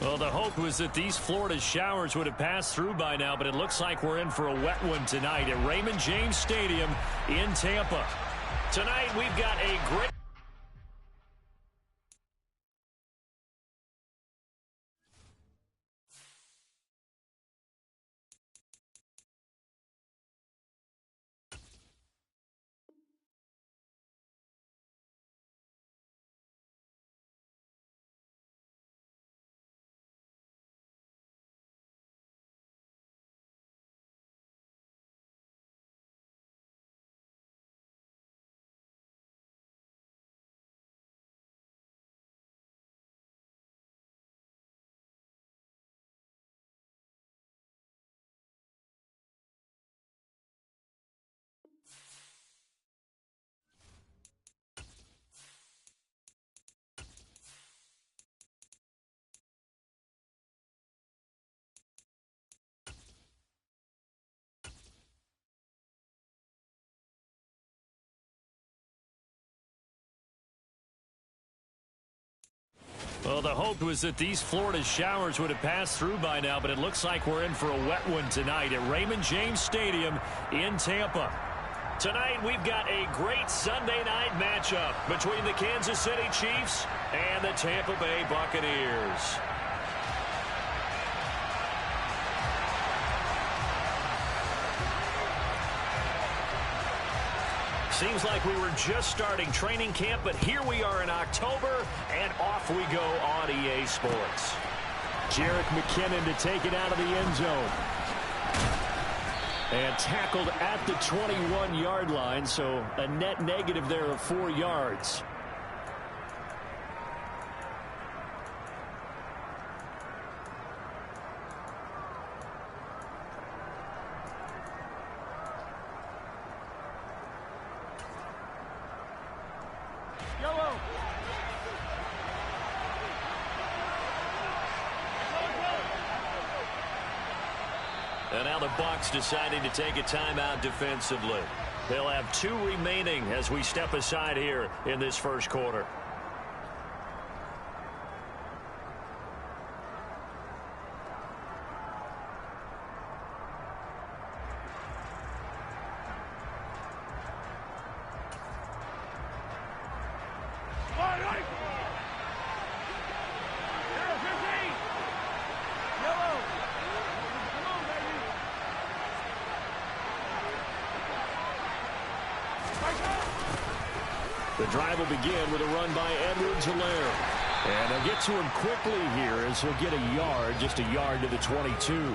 Well, the hope was that these Florida showers would have passed through by now, but it looks like we're in for a wet one tonight at Raymond James Stadium in Tampa. Tonight, we've got a great... Well, the hope was that these Florida showers would have passed through by now, but it looks like we're in for a wet one tonight at Raymond James Stadium in Tampa. Tonight, we've got a great Sunday night matchup between the Kansas City Chiefs and the Tampa Bay Buccaneers. Seems like we were just starting training camp, but here we are in October, and off we go on EA Sports. Jerick McKinnon to take it out of the end zone. And tackled at the 21-yard line, so a net negative there of 4 yards. And now the Bucs deciding to take a timeout defensively. They'll have 2 remaining as we step aside here in this first quarter. The drive will begin with a run by Edwards-Helaire. And they'll get to him quickly here as he'll get a yard, just a yard to the 22.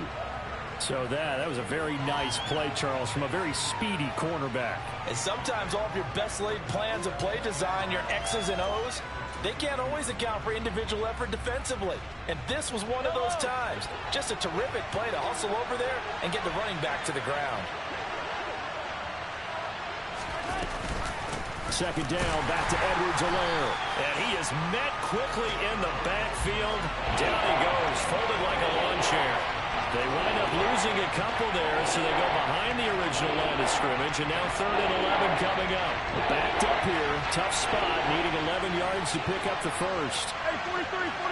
So that was a very nice play, Charles, from a very speedy cornerback. And sometimes all of your best laid plans of play design, your X's and O's, they can't always account for individual effort defensively. And this was one of those times. Just a terrific play to hustle over there and get the running back to the ground. Second down, back to Edwards-Helaire. And he is met quickly in the backfield. Down he goes, folded like a lawn chair. They wind up losing a couple there, so they go behind the original line of scrimmage, and now 3rd and 11 coming up. Backed up here, tough spot, needing 11 yards to pick up the first. Hey, 43, 15.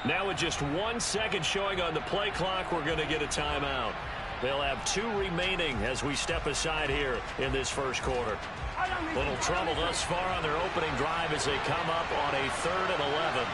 Now with just 1 second showing on the play clock, we're going to get a timeout. They'll have 2 remaining as we step aside here in this first quarter. Little trouble thus far on their opening drive as they come up on a 3rd and 11.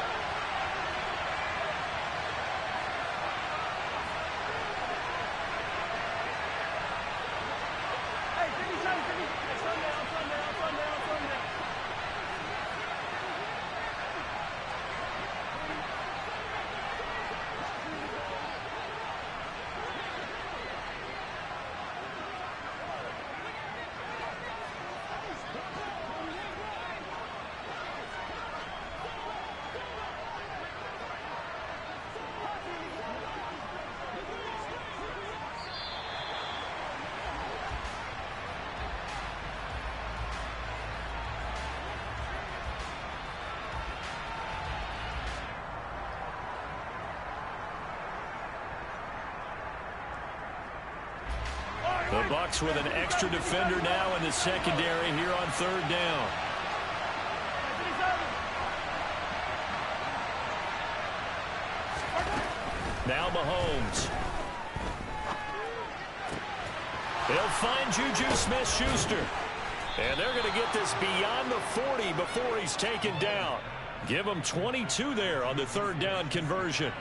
The Bucs with an extra defender now in the secondary here on third down. Now Mahomes. They'll find Juju Smith-Schuster. And they're going to get this beyond the 40 before he's taken down. Give him 22 there on the third down conversion.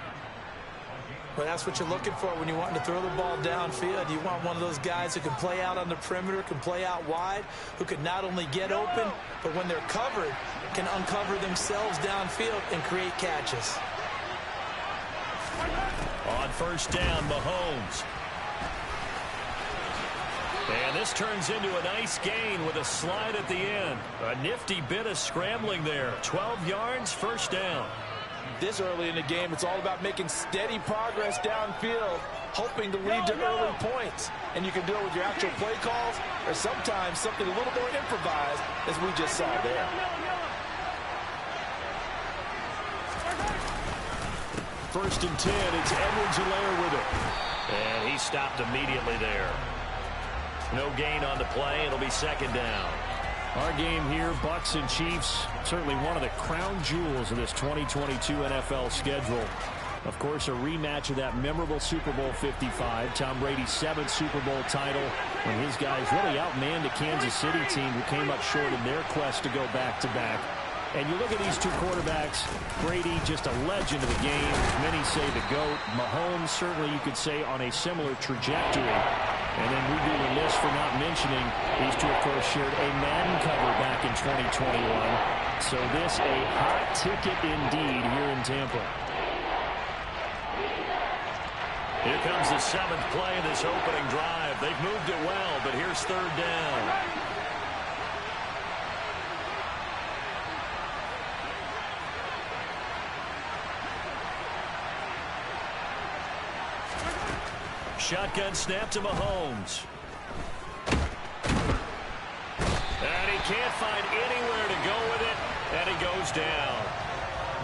Well, that's what you're looking for when you want to throw the ball downfield. You want one of those guys who can play out on the perimeter, can play out wide, who can not only get open, but when they're covered, can uncover themselves downfield and create catches. On first down, Mahomes. And this turns into a nice gain with a slide at the end. A nifty bit of scrambling there. 12 yards, first down. This early in the game, it's all about making steady progress downfield, hoping to lead to early points. And you can do it with your actual play calls or sometimes something a little more improvised, as we just saw there. First and 10, it's Edwards-Helaire with it. And he stopped immediately there. No gain on the play. It'll be second down. Our game here, Bucs and Chiefs, certainly one of the crown jewels of this 2022 NFL schedule. Of course, a rematch of that memorable Super Bowl 55, Tom Brady's 7th Super Bowl title, when his guys really outmanned the Kansas City team who came up short in their quest to go back-to-back. And you look at these two quarterbacks, Brady, just a legend of the game. Many say the GOAT. Mahomes, certainly you could say, on a similar trajectory. And then we'd be remiss for not mentioning these two, of course, shared a Madden cover back in 2021. So this a hot ticket indeed here in Tampa. Here comes the 7th play of this opening drive. They've moved it well, but here's third down. Shotgun snap to Mahomes. And he can't find anywhere to go with it, and he goes down.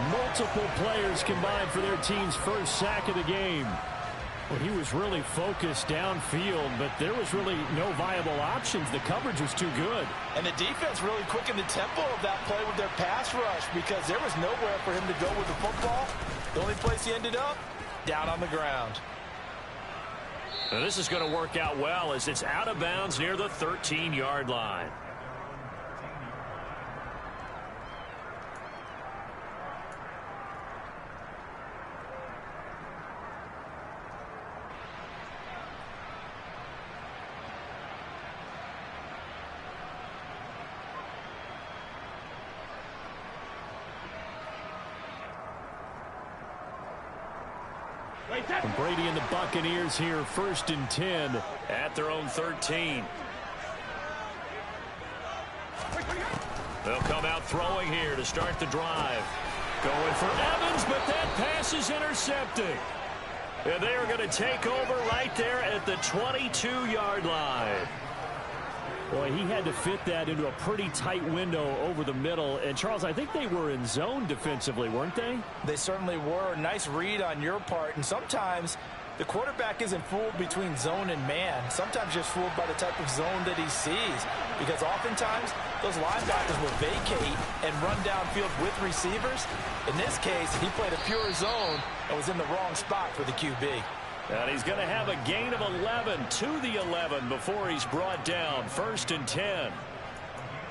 Multiple players combined for their team's first sack of the game. Well, he was really focused downfield, but there was really no viable options. The coverage was too good. And the defense really quickened the tempo of that play with their pass rush because there was nowhere for him to go with the football. The only place he ended up, down on the ground. Now this is going to work out well as it's out of bounds near the 13-yard line. And Brady and the Buccaneers here, first and 10 at their own 13. They'll come out throwing here to start the drive. Going for Evans, but that pass is intercepted. And they are going to take over right there at the 22-yard line. Boy, he had to fit that into a pretty tight window over the middle. And, Charles, I think they were in zone defensively, weren't they? They certainly were. Nice read on your part. And sometimes the quarterback isn't fooled between zone and man. Sometimes just fooled by the type of zone that he sees. Because oftentimes those linebackers will vacate and run downfield with receivers. In this case, he played a pure zone and was in the wrong spot for the QB. And he's going to have a gain of 11 to the 11 before he's brought down. First and 10.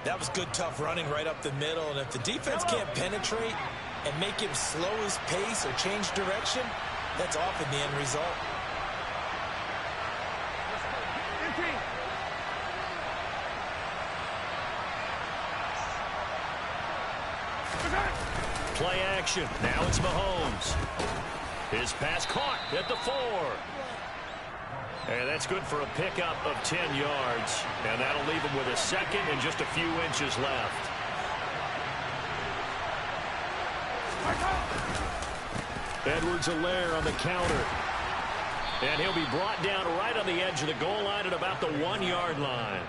That was good, tough running right up the middle. And if the defense can't penetrate and make him slow his pace or change direction, that's often the end result. Play action. Now it's Mahomes. His pass caught at the 4. And that's good for a pickup of 10 yards. And that'll leave him with a second and just a few inches left. Edwards-Helaire on the counter. And he'll be brought down right on the edge of the goal line at about the 1-yard line.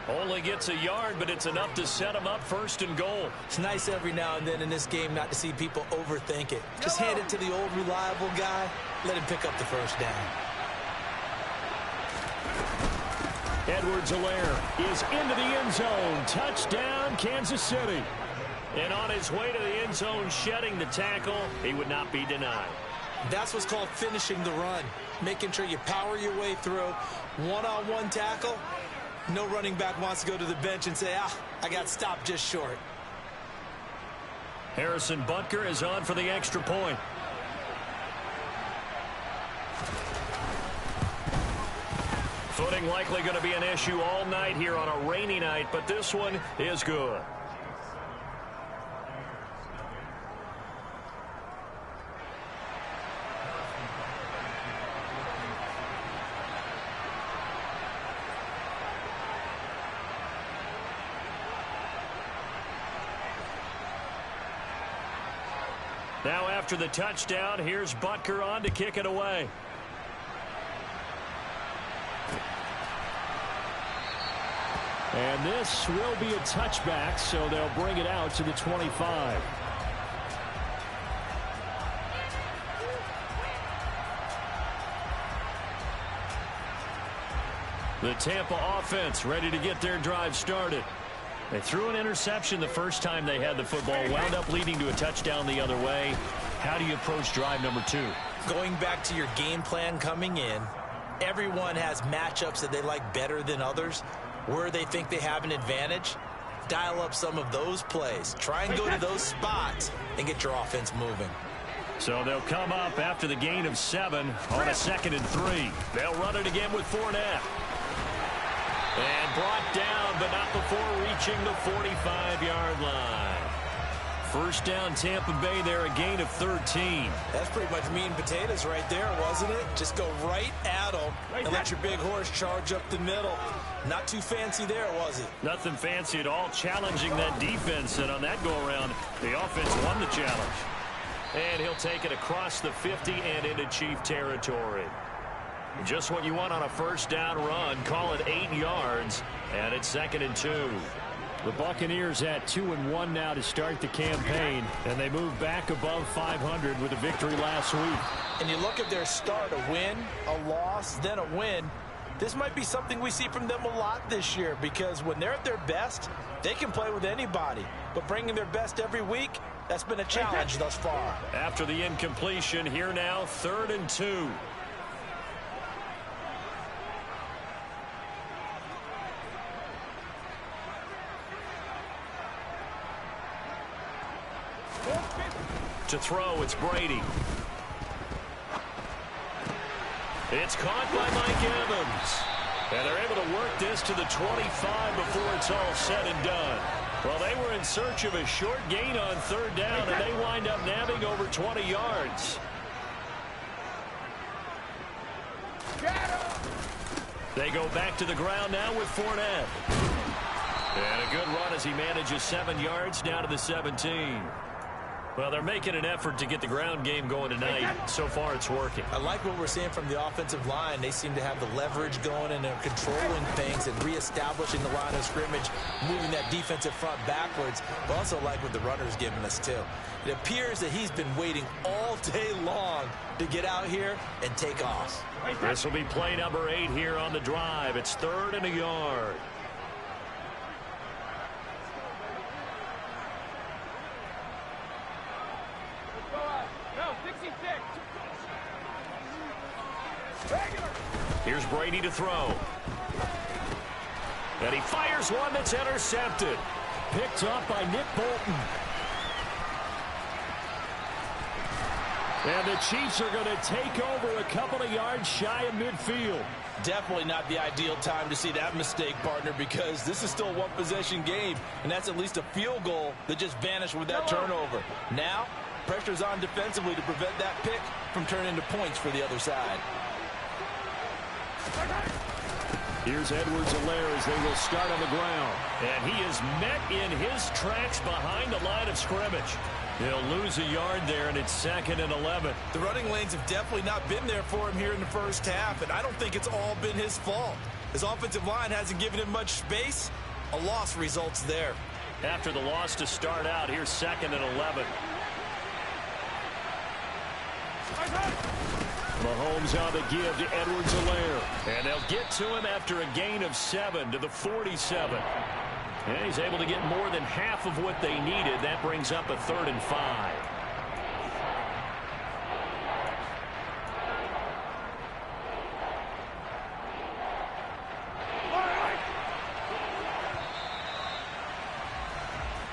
Only gets a yard, but it's enough to set him up first and goal. It's nice every now and then in this game not to see people overthink it. Just hand it to the old reliable guy. Let him pick up the first down. Edwards-Helaire is into the end zone. Touchdown, Kansas City. And on his way to the end zone, shedding the tackle, he would not be denied. That's what's called finishing the run. Making sure you power your way through. One-on-one tackle. No running back wants to go to the bench and say, I got stopped just short. Harrison Butker is on for the extra point. Footing likely going to be an issue all night here on a rainy night, but this one is good. Now after the touchdown, here's Butker on to kick it away. And this will be a touchback, so they'll bring it out to the 25. The Tampa offense ready to get their drive started. They threw an interception the first time they had the football, wound up leading to a touchdown the other way. How do you approach drive number 2? Going back to your game plan coming in, everyone has matchups that they like better than others. Where they think they have an advantage, dial up some of those plays. Try and go to those spots and get your offense moving. So they'll come up after the gain of 7 on a 2nd and 3. They'll run it again with Fournette. And brought down, but not before reaching the 45-yard line. First down, Tampa Bay there, a gain of 13. That's pretty much meat and potatoes right there, wasn't it? Just go right at them and let your big horse charge up the middle. Not too fancy there, was it? Nothing fancy at all, challenging that defense. And on that go-around, the offense won the challenge. And he'll take it across the 50 and into Chief territory. Just what you want on a first down run. Call it 8 yards, and it's 2nd and 2. The Buccaneers at 2-1 now to start the campaign, and they move back above 500 with a victory last week. And you look at their start, a win, a loss, then a win. This might be something we see from them a lot this year, because when they're at their best, they can play with anybody. But bringing their best every week, that's been a challenge thus far. After the incompletion, here now, 3rd and 2. To throw, it's Brady. It's caught by Mike Evans. And they're able to work this to the 25 before it's all said and done. Well, they were in search of a short gain on 3rd down, and they wind up nabbing over 20 yards. They go back to the ground now with Fournette. And a good run as he manages 7 yards down to the 17. Well, they're making an effort to get the ground game going tonight. So far, it's working. I like what we're seeing from the offensive line. They seem to have the leverage going, and they're controlling things and reestablishing the line of scrimmage, moving that defensive front backwards. But also like what the runner's giving us, too. It appears that he's been waiting all day long to get out here and take off. This will be play number 8 here on the drive. It's 3rd and a yard. Here's Brady to throw. And he fires one that's intercepted. Picked up by Nick Bolton. And the Chiefs are going to take over a couple of yards shy of midfield. Definitely not the ideal time to see that mistake, partner, because this is still a one-possession game, and that's at least a field goal that just vanished with that turnover. Now, pressure's on defensively to prevent that pick from turning into points for the other side. Here's Edwards-Helaire as they will start on the ground. And he is met in his tracks behind the line of scrimmage. He'll lose a yard there, and it's 2nd and 11. The running lanes have definitely not been there for him here in the first half, and I don't think it's all been his fault. His offensive line hasn't given him much space. A loss results there. After the loss to start out, here's 2nd and 11. Mahomes on the give to Edwards-Helaire. And they'll get to him after a gain of 7 to the 47. And he's able to get more than half of what they needed. That brings up a 3rd and 5.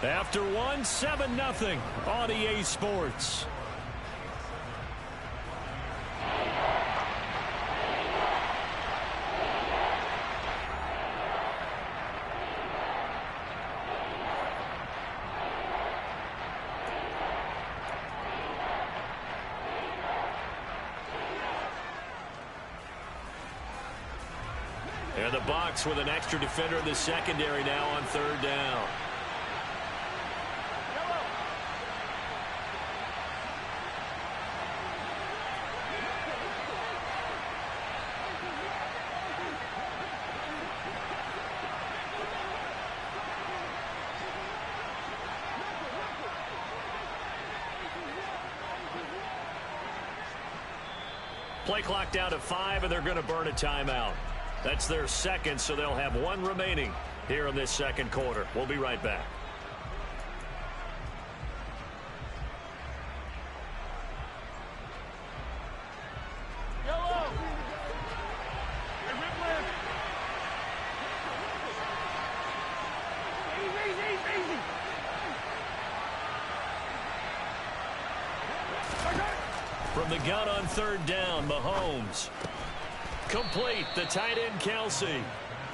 After 1, 7-0 on EA Sports. And the Bucs with an extra defender in the secondary now on 3rd down. Play clock down to 5, and they're going to burn a timeout. That's their 2nd, so they'll have 1 remaining here in this 2nd quarter. We'll be right back. Yellow. Hey, Whitland. Easy. From the gun on 3rd down, Mahomes. Complete, the tight end Kelsey.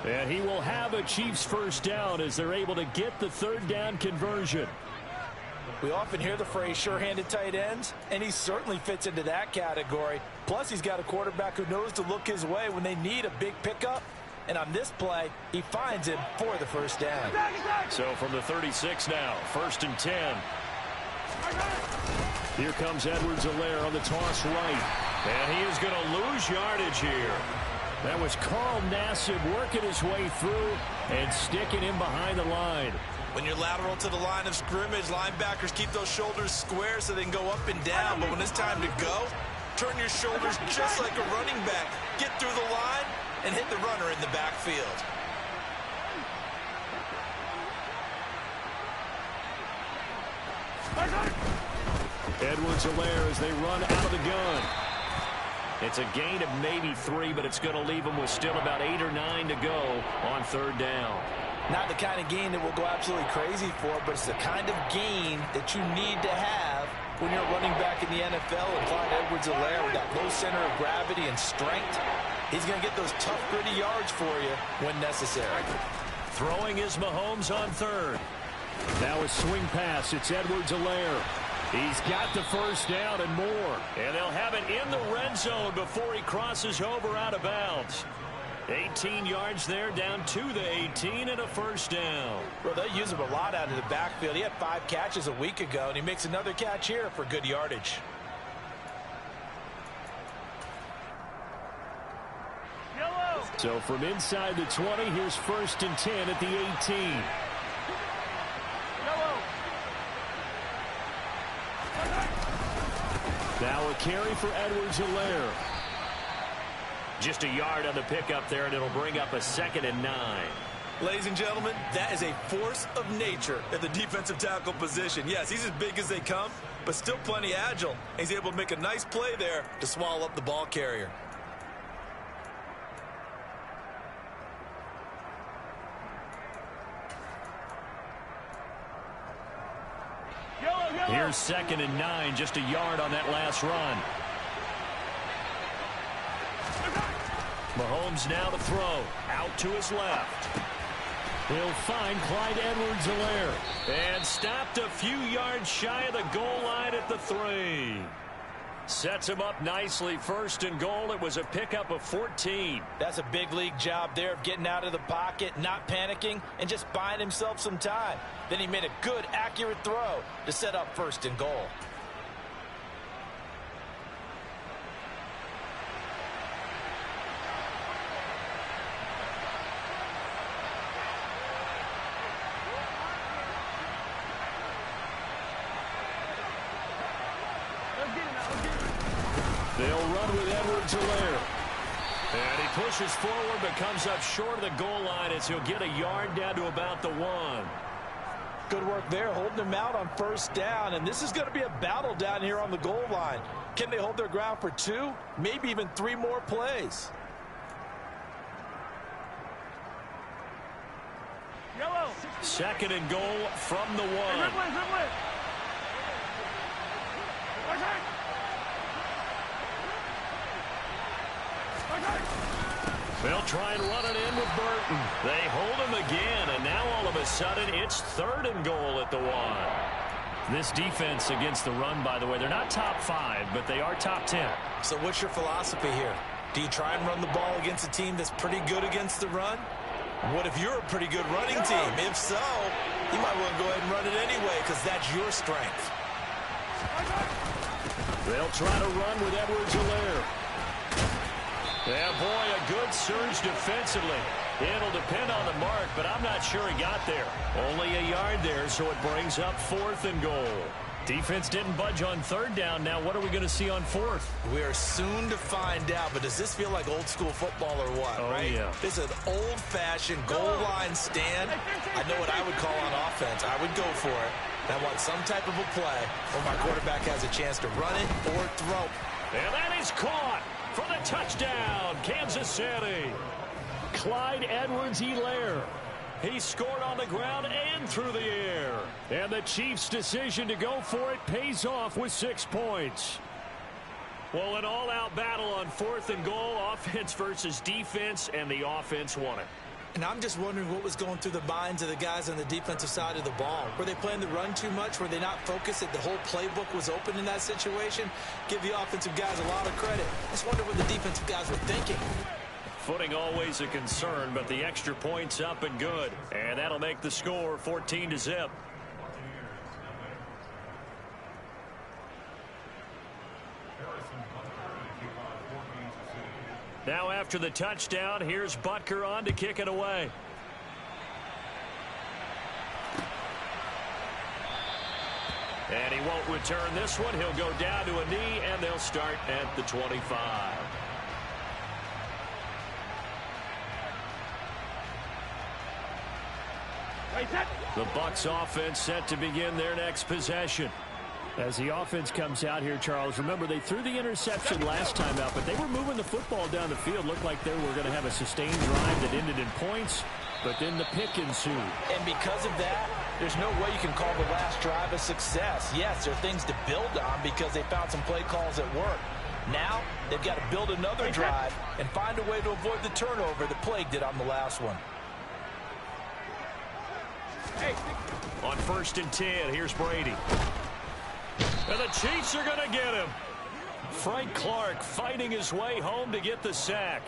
And he will have a Chiefs 1st down as they're able to get the 3rd down conversion. We often hear the phrase sure-handed tight ends, and he certainly fits into that category. Plus, he's got a quarterback who knows to look his way when they need a big pickup. And on this play, he finds him for the 1st down. So from the 36 now, 1st and 10. Here comes Edwards-Helaire on the toss right. And he is going to lose yardage here. That was Carl Nassib working his way through and sticking him behind the line. When you're lateral to the line of scrimmage, linebackers keep those shoulders square so they can go up and down. But when it's time to go, turn your shoulders just like a running back. Get through the line and hit the runner in the backfield. Edwards-Helaire as they run out of the gun. It's a gain of maybe 3, but it's going to leave them with still about 8 or 9 to go on 3rd down. Not the kind of gain that we'll go absolutely crazy for, but it's the kind of gain that you need to have when you're running back in the NFL. And Clyde Edwards-Helaire with that low center of gravity and strength, he's going to get those tough, gritty yards for you when necessary. Throwing is Mahomes on 3rd. Now a swing pass. It's Edwards-Helaire. He's got the 1st down and more. And they'll have it in the red zone before he crosses over out of bounds. 18 yards there, down to the 18, and a 1st down. Well, they use him a lot out of the backfield. He had 5 catches a week ago, and he makes another catch here for good yardage. Yellow. So from inside the 20, here's 1st and 10 at the 18. Now a carry for Edwards-Helaire. Just a yard on the pickup there, and it'll bring up a 2nd and 9. Ladies and gentlemen, that is a force of nature at the defensive tackle position. Yes, he's as big as they come, but still plenty agile. He's able to make a nice play there to swallow up the ball carrier. Here's 2nd and 9, just a yard on that last run. Mahomes now to throw, out to his left. He'll find Clyde Edwards-Helaire. And stopped a few yards shy of the goal line at the 3. Sets him up nicely, 1st and goal. It was a pickup of 14. That's a big league job there of getting out of the pocket, not panicking, and just buying himself some time. Then he made a good, accurate throw to set up 1st and goal. They'll run with Edwards-Helaire. And he pushes forward but comes up short of the goal line as he'll get a yard down to about the 1. Good work there, holding them out on first down. And this is going to be a battle down here on the goal line. Can they hold their ground for 2, maybe even 3 more plays? Yellow. 2nd and goal from the 1. They'll try and run it in with Burton. They hold him again, and now all of a sudden it's 3rd and goal at the 1. This defense against the run, by the way, they're not top 5, but they are top 10. So what's your philosophy here? Do you try and run the ball against a team that's pretty good against the run? What if you're a pretty good running team? If so, you might want to go ahead and run it anyway because that's your strength. They'll try to run with Edwards-Helaire. Yeah, boy, a good surge defensively. It'll depend on the mark, but I'm not sure he got there. Only a yard there, so it brings up 4th and goal. Defense didn't budge on 3rd down. Now what are we going to see on 4th? We are soon to find out, but does this feel like old school football or what, right? Yeah. This is an old-fashioned goal line stand. I know what I would call on offense. I would go for it. I want some type of a play where my quarterback has a chance to run it or throw. And that is caught for the touchdown, Kansas City. Clyde Edwards-Helaire. He scored on the ground and through the air. And the Chiefs' decision to go for it pays off with 6 points. Well, an all-out battle on 4th and goal, offense versus defense, and the offense won it. And I'm just wondering what was going through the minds of the guys on the defensive side of the ball. Were they playing the run too much? Were they not focused that the whole playbook was open in that situation? Give the offensive guys a lot of credit. I just wonder what the defensive guys were thinking. Footing always a concern, but the extra point's up and good. And that'll make the score 14-0. Now after the touchdown, here's Butker on to kick it away. And he won't return this one. He'll go down to a knee, and they'll start at the 25. The Bucs offense set to begin their next possession. As the offense comes out here, Charles, remember they threw the interception last time out, but they were moving the football down the field. Looked like they were going to have a sustained drive that ended in points, but then the pick ensued. And because of that, there's no way you can call the last drive a success. Yes, there are things to build on because they found some play calls that work. Now, they've got to build another drive and find a way to avoid the turnover that plagued it on the last one. On 1st and 10, here's Brady. And the Chiefs are going to get him. Frank Clark fighting his way home to get the sack.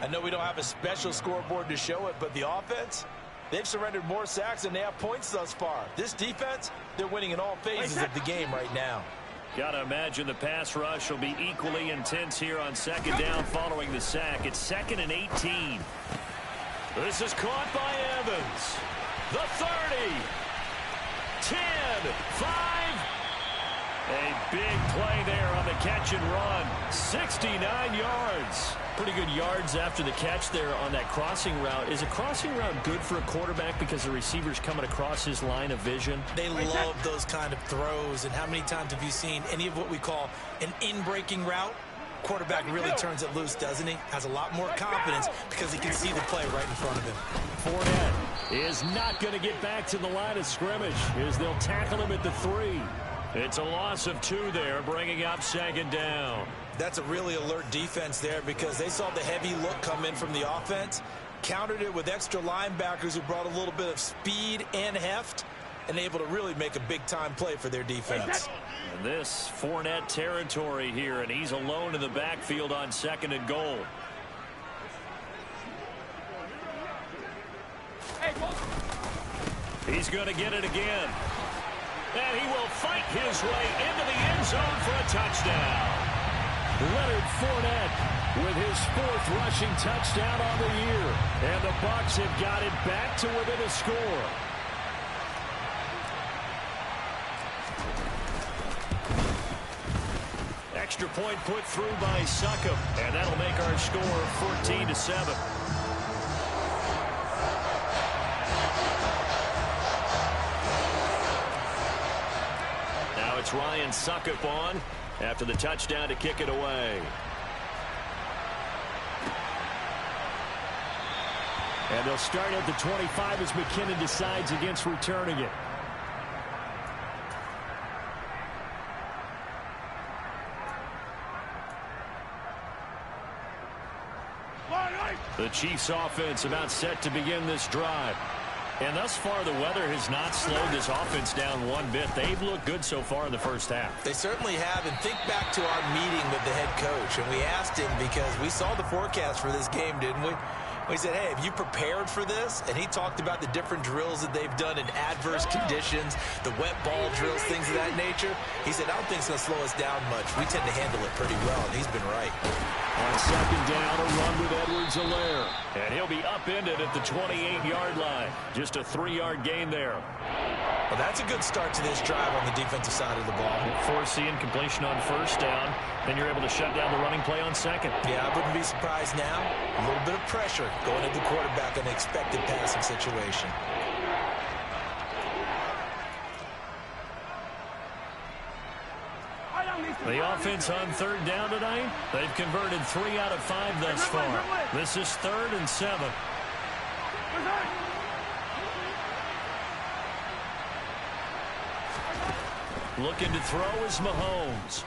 I know we don't have a special scoreboard to show it, but the offense, they've surrendered more sacks than they have points thus far. This defense, they're winning in all phases of the game right now. Got to imagine the pass rush will be equally intense here on 2nd down following the sack. It's 2nd and 18. This is caught by Evans. The 30. 10. 5. A big play there on the catch and run. 69 yards. Pretty good yards after the catch there on that crossing route. Is a crossing route good for a quarterback because the receiver's coming across his line of vision? They love those kind of throws. And how many times have you seen any of what we call an in-breaking route? Quarterback really turns it loose, doesn't he? Has a lot more confidence because he can see the play right in front of him. Fournette is not going to get back to the line of scrimmage as they'll tackle him at the 3. It's a loss of 2 there, bringing up 2nd down. That's a really alert defense there because they saw the heavy look come in from the offense, countered it with extra linebackers who brought a little bit of speed and heft, and able to really make a big-time play for their defense. And this Fournette territory here, and he's alone in the backfield on 2nd and goal. He's going to get it again. And he will fight his way into the end zone for a touchdown. Leonard Fournette with his 4th rushing touchdown on the year. And the Bucs have got it back to within a score. extra point put through by Succop, and that'll make our score 14-7. Now it's Ryan Succop on after the touchdown to kick it away. And they'll start at the 25 as McKinnon decides against returning it. The Chiefs offense about set to begin this drive. And thus far, the weather has not slowed this offense down one bit. They've looked good so far in the first half. They certainly have. And think back to our meeting with the head coach. And we asked him because we saw the forecast for this game, didn't we? We said, hey, have you prepared for this? And he talked about the different drills that they've done in adverse conditions, the wet ball drills, things of that nature. He said, I don't think it's going to slow us down much. We tend to handle it pretty well, and he's been right. On second down, a run with Edwards-Helaire. And he'll be upended at the 28-yard line. Just a 3-yard gain there. Well, that's a good start to this drive on the defensive side of the ball. Force the incompletion on first down. Then you're able to shut down the running play on second. Yeah, I wouldn't be surprised now. A little bit of pressure going at the quarterback in an expected passing situation. The offense on third down tonight, they've converted 3 out of 5 thus far. This is 3rd and 7. Looking to throw is Mahomes.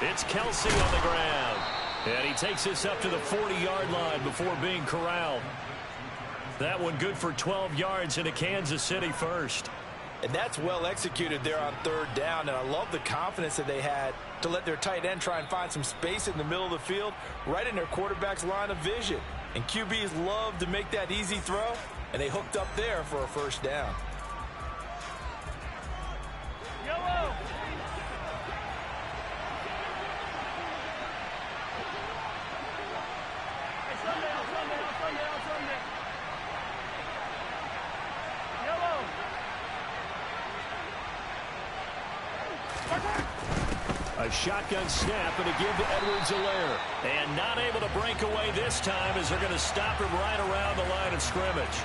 It's Kelsey on the ground. And he takes this up to the 40-yard line before being corralled. That one good for 12 yards into Kansas City first. And that's well executed there on third down. And I love the confidence that they had to let their tight end try and find some space in the middle of the field, right in their quarterback's line of vision. And QBs love to make that easy throw, and they hooked up there for a first down. Yellow. Hey, Sunday. Yellow. A shotgun snap and a give to Edwards-Helaire. And not able to break away this time as they're going to stop him right around the line of scrimmage.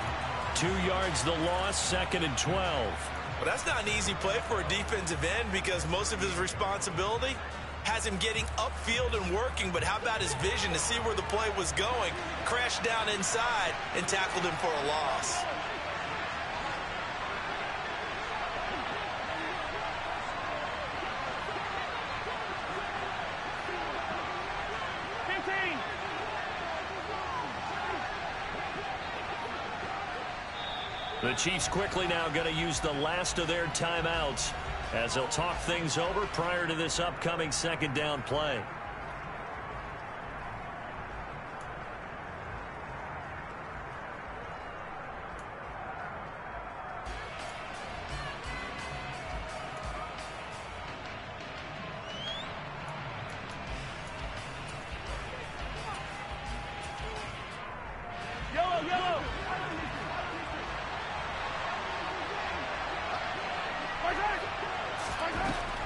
2 yards the loss, 2nd and 12. Well, that's not an easy play for a defensive end because most of his responsibility has him getting upfield and working, but how about his vision to see where the play was going, crashed down inside, and tackled him for a loss. The Chiefs quickly now going to use the last of their timeouts as they'll talk things over prior to this upcoming second down play. Yellow.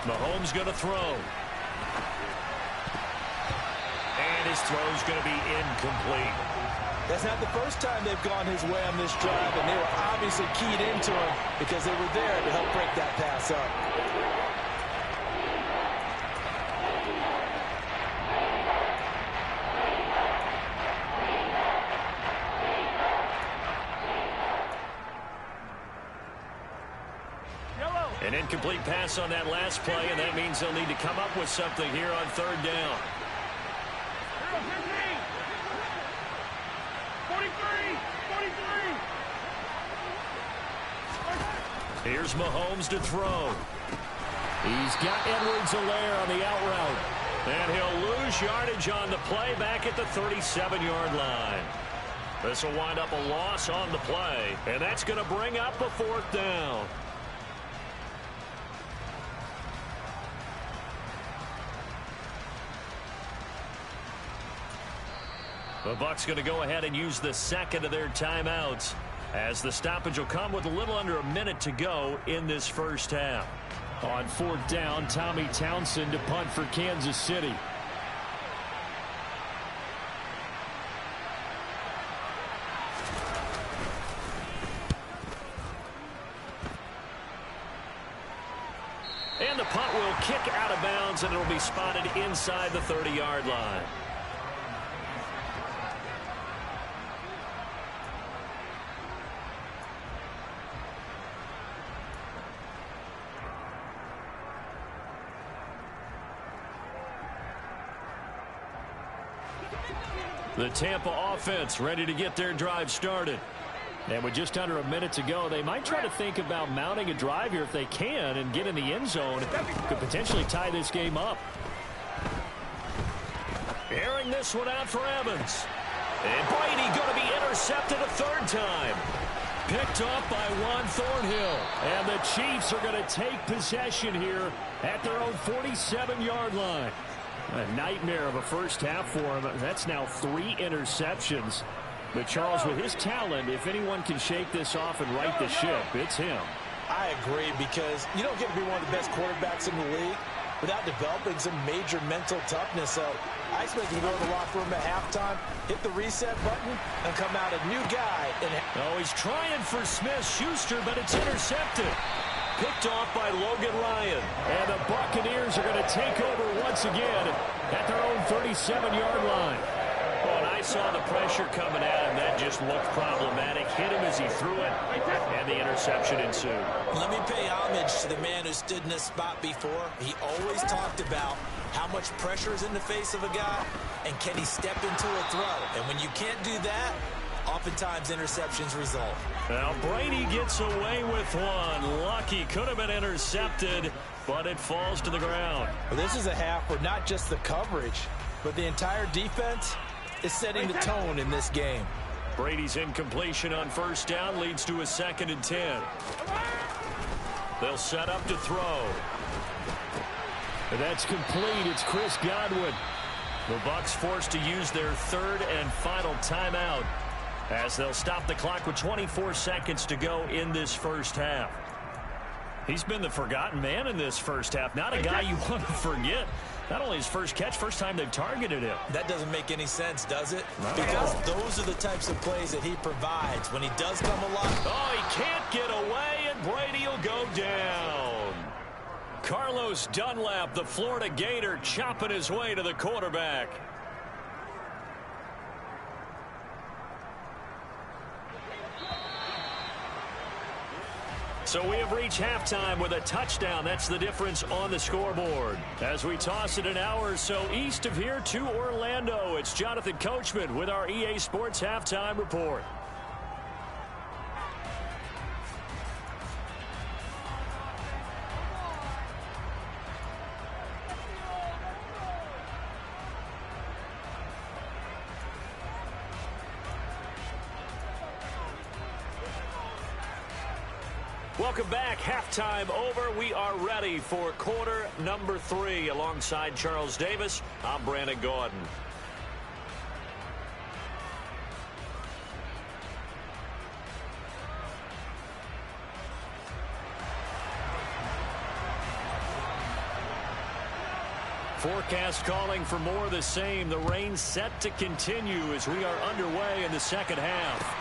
Mahomes going to throw. And his throw's going to be incomplete. That's not the first time they've gone his way on this drive, and they were obviously keyed into him because they were there to help break that pass up. An incomplete pass on that last play, and that means they'll need to come up with something here on third down. 43. Here's Mahomes to throw. He's got Edwards-Helaire on the out route. And he'll lose yardage on the play back at the 37-yard line. This will wind up a loss on the play, and that's going to bring up a 4th down. The Bucs going to go ahead and use the second of their timeouts as the stoppage will come with a little under a minute to go in this first half. On fourth down, Tommy Townsend to punt for Kansas City. And the punt will kick out of bounds, and it'll be spotted inside the 30-yard line. The Tampa offense ready to get their drive started. And with just under a minute to go, they might try to think about mounting a drive here if they can and get in the end zone. Could potentially tie this game up. Airing this one out for Evans. And Brady going to be intercepted a third time. Picked off by Juan Thornhill. And the Chiefs are going to take possession here at their own 47-yard line. A nightmare of a first half for him. That's now 3 interceptions. But, Charles, with his talent, if anyone can shake this off and right the ship, it's him. I agree, because you don't get to be one of the best quarterbacks in the league without developing some major mental toughness. So I expect him to go to the locker room at halftime, hit the reset button, and come out a new guy. Oh, he's trying for Smith-Schuster, but it's intercepted. Picked off by Logan Ryan. And the Buccaneers are going to take over once again at their own 37-yard line. Oh, and I saw the pressure coming at him. That just looked problematic. Hit him as he threw it, and the interception ensued. Let me pay homage to the man who stood in this spot before. He always talked about how much pressure is in the face of a guy, and can he step into a throw. And when you can't do that, oftentimes interceptions result. Now Brady gets away with one. Lucky, could have been intercepted, but it falls to the ground. Well, this is a half where not just the coverage, but the entire defense is setting the tone in this game. Brady's incompletion on first down leads to a 2nd and 10. They'll set up to throw. And that's complete. It's Chris Godwin. The Bucs forced to use their 3rd and final timeout as they'll stop the clock with 24 seconds to go in this first half. He's been the forgotten man in this first half. Not a guy you want to forget. Not only his first catch, first time they've targeted him. That doesn't make any sense, does it? Because those are the types of plays that he provides. When he does come alive. Oh, he can't get away, and Brady will go down. Carlos Dunlap, the Florida Gator, chopping his way to the quarterback. So we have reached halftime with a touchdown. That's the difference on the scoreboard. As we toss it an hour or so east of here to Orlando, it's Jonathan Coachman with our EA Sports Halftime Report. Welcome back. Halftime over. We are ready for quarter number 3. Alongside Charles Davis, I'm Brandon Gordon. Forecast calling for more of the same. The rain set to continue as we are underway in the second half.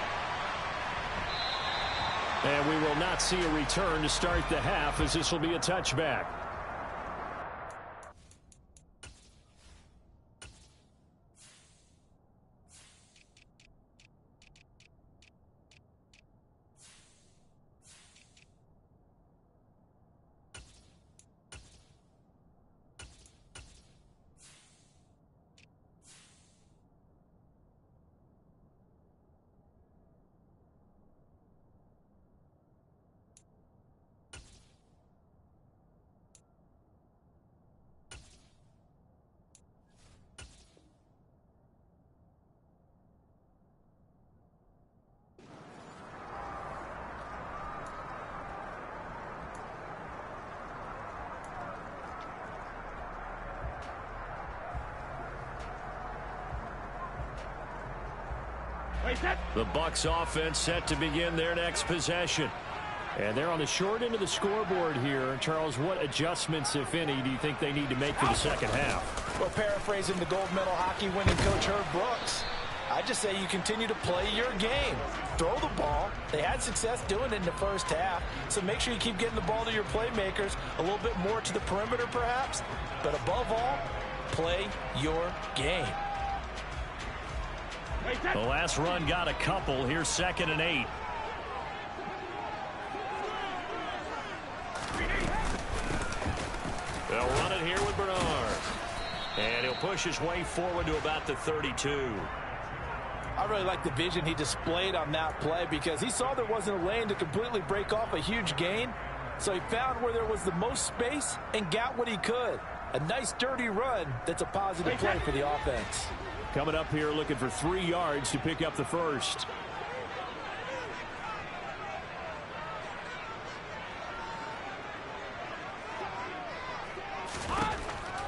And we will not see a return to start the half, as this will be a touchback. The Bucs offense set to begin their next possession. And they're on the short end of the scoreboard here. Charles, what adjustments, if any, do you think they need to make for the second half? Well, paraphrasing the gold medal hockey winning coach Herb Brooks, I just say you continue to play your game. Throw the ball. They had success doing it in the first half, so make sure you keep getting the ball to your playmakers, a little bit more to the perimeter perhaps, but above all, play your game. The last run got a couple. Here's 2nd and 8. They'll run it here with Bernard. And he'll push his way forward to about the 32. I really like the vision he displayed on that play because he saw there wasn't a lane to completely break off a huge gain. So he found where there was the most space and got what he could. A nice dirty run that's a positive play for the offense. Coming up here looking for 3 yards to pick up the first.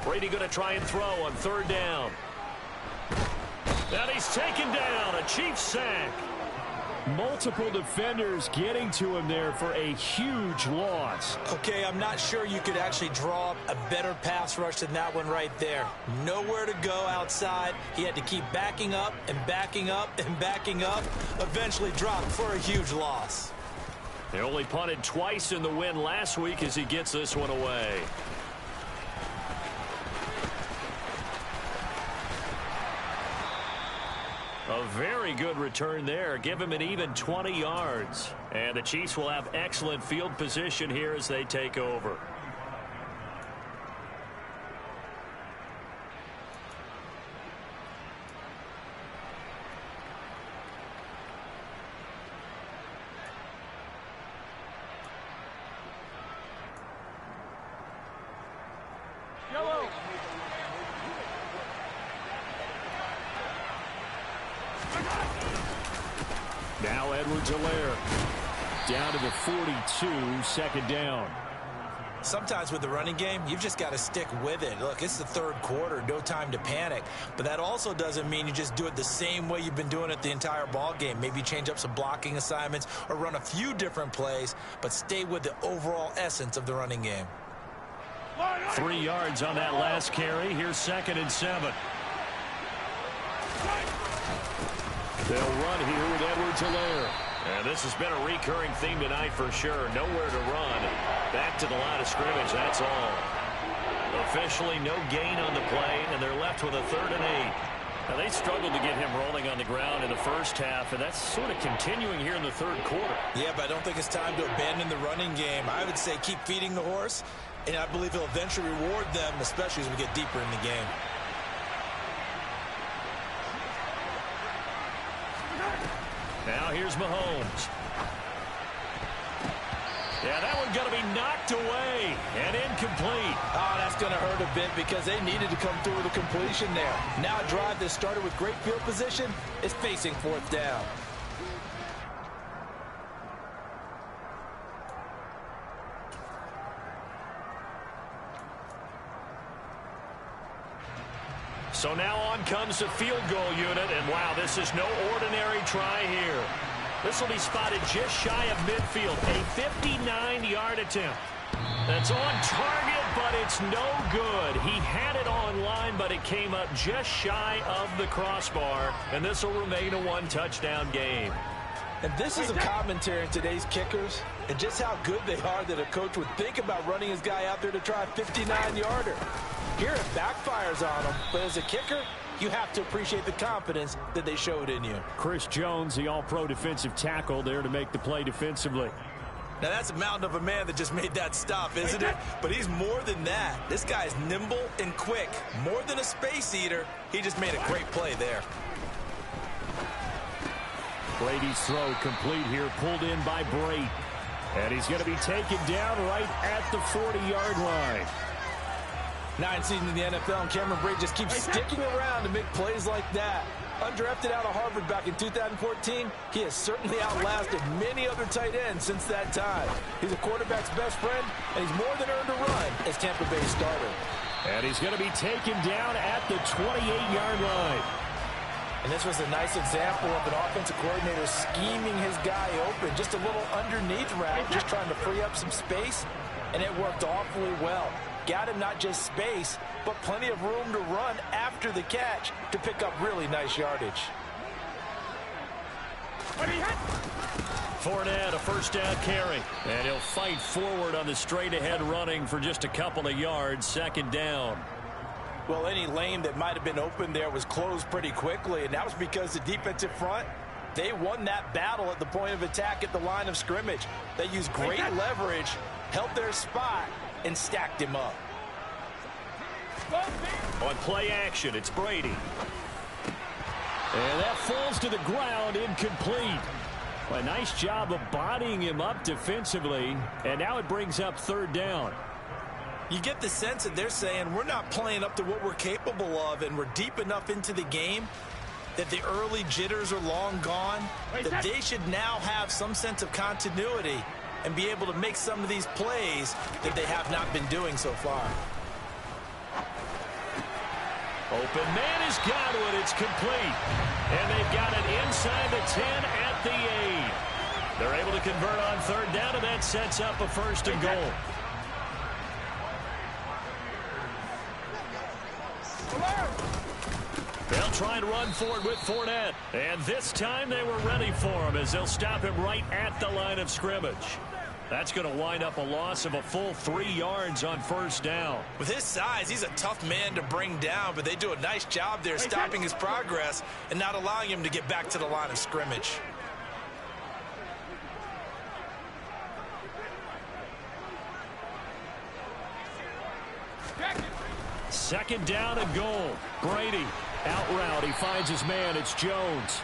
Brady going to try and throw on 3rd down. And he's taken down. A Chiefs sack. Multiple defenders getting to him there for a huge loss. Okay, I'm not sure you could actually draw up a better pass rush than that one right there. Nowhere to go outside. He had to keep backing up and backing up and backing up. Eventually dropped for a huge loss. They only punted twice in the win last week as he gets this one away. A very good return there. Give him an even 20 yards. And the Chiefs will have excellent field position here as they take over. Yellow. Now Edwards-Helaire down to the 42, 2nd down. Sometimes with the running game, you've just got to stick with it. Look, it's the 3rd quarter, no time to panic. But that also doesn't mean you just do it the same way you've been doing it the entire ball game. Maybe change up some blocking assignments or run a few different plays, but stay with the overall essence of the running game. 3 yards on that last carry. Here's 2nd and 7. They'll run here with Edwards-Helaire. And this has been a recurring theme tonight for sure. Nowhere to run. Back to the line of scrimmage, that's all. Officially no gain on the play, and they're left with a 3rd and 8. Now, they struggled to get him rolling on the ground in the first half, and that's sort of continuing here in the 3rd quarter. Yeah, but I don't think it's time to abandon the running game. I would say keep feeding the horse, and I believe he'll eventually reward them, especially as we get deeper in the game. Now here's Mahomes. Yeah, that one's going to be knocked away and incomplete. Oh, that's going to hurt a bit because they needed to come through with a completion there. Now a drive that started with great field position is facing 4th down. So now on comes the field goal unit, and wow, this is no ordinary try here. This will be spotted just shy of midfield, a 59-yard attempt. That's on target, but it's no good. He had it on line, but it came up just shy of the crossbar, and this will remain a 1-touchdown game. And this is a commentary on today's kickers and just how good they are that a coach would think about running his guy out there to try a 59-yarder. Here it backfires on him, but as a kicker, you have to appreciate the confidence that they showed in you. Chris Jones, the all-pro defensive tackle, there to make the play defensively. Now, that's a mountain of a man that just made that stop, isn't it? But he's more than that. This guy's nimble and quick. More than a space eater, he just made a great play there. Brady's throw complete here, pulled in by Brate. And he's going to be taken down right at the 40-yard line. 9 seasons in the NFL, and Cameron Brate just keeps sticking around to make plays like that. Undrafted out of Harvard back in 2014, he has certainly outlasted many other tight ends since that time. He's a quarterback's best friend, and he's more than earned a run as Tampa Bay's starter. And he's going to be taken down at the 28-yard line. And this was a nice example of an offensive coordinator scheming his guy open. Just a little underneath route, just trying to free up some space, and it worked awfully well. Got him not just space, but plenty of room to run after the catch to pick up really nice yardage. Fournette, a first down carry. And he'll fight forward on the straight-ahead running for just a couple of yards, second down. Well, any lane that might have been open there was closed pretty quickly, and that was because the defensive front, they won that battle at the point of attack at the line of scrimmage. They used great leverage, held their spot, and stacked him up. On play action, it's Brady. And that falls to the ground, incomplete. A nice job of bodying him up defensively, and now it brings up third down. You get the sense that they're saying we're not playing up to what we're capable of, and we're deep enough into the game that the early jitters are long gone, that they should now have some sense of continuity and be able to make some of these plays that they have not been doing so far. Open man is Godwin. It's complete. And they've got it inside the 10 at the 8. They're able to convert on third down, and that sets up a first and goal. They'll try and run for it with Fournette. And this time they were ready for him as they'll stop him right at the line of scrimmage. That's going to wind up a loss of a full 3 yards on first down. With his size, he's a tough man to bring down, but they do a nice job there stopping his progress and not allowing him to get back to the line of scrimmage. Second down and goal. Brady out route. He finds his man. It's Jones.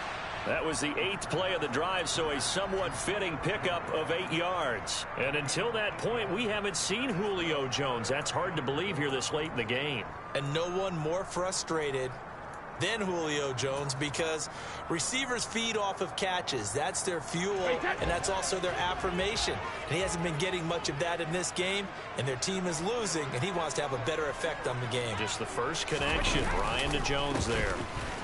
That was the 8th play of the drive, so a somewhat fitting pickup of 8 yards. And until that point, we haven't seen Julio Jones. That's hard to believe here this late in the game. And no one more frustrated than Julio Jones, because receivers feed off of catches. That's their fuel, and that's also their affirmation. And he hasn't been getting much of that in this game, and their team is losing, and he wants to have a better effect on the game. Just the first connection, Ryan to Jones there.